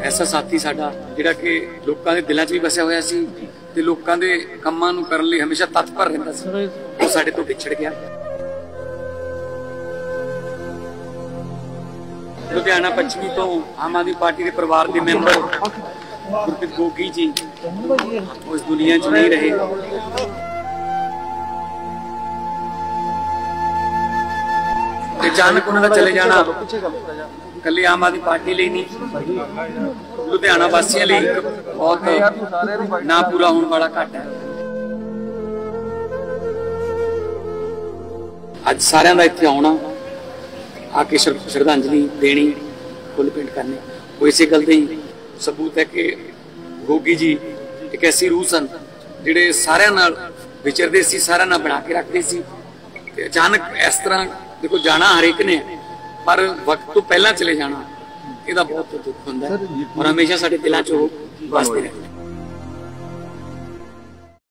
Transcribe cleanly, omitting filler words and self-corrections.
ऐसा साथी साडा जिहड़ा कि लोकां दे दिलां 'च भी बसिया होया सी ते लोकां दे कंमां नूं करन लई हमेशा तत्पर रहिंदा सी, वो साडे तो विछड़ गया। लुधियाना पश्चिमी तो आम आदमी पार्टी के परिवार के मैंबर गुरप्रीत गोगी जी उस दुनिया च नहीं रहे। अचानक उन्होंने चले जाना कल आम आदमी पार्टी लिए नहीं, लुधियाना वासियों लिए एक बहुत ना पूरा होने वाला घाटा है। अज सारिਆਂ ਦਾ ਇੱਥੇ आना आके श्रद्धांजलि देनी फुल पेंट करने वो इसे गल का ही सबूत है कि गोगी जी एक ऐसी रूह सन जिहड़े सारिਆਂ नाल विचरदे सी, सारिਆਂ नाल बना के रखते सी। अचानक इस तरह देखो जाना हरेक ने, पर वक्त तो पहला चले जाना यदा बहुत दुख हुंदा है और हमेशा साडे दिलां च वो वसदे रहंदे।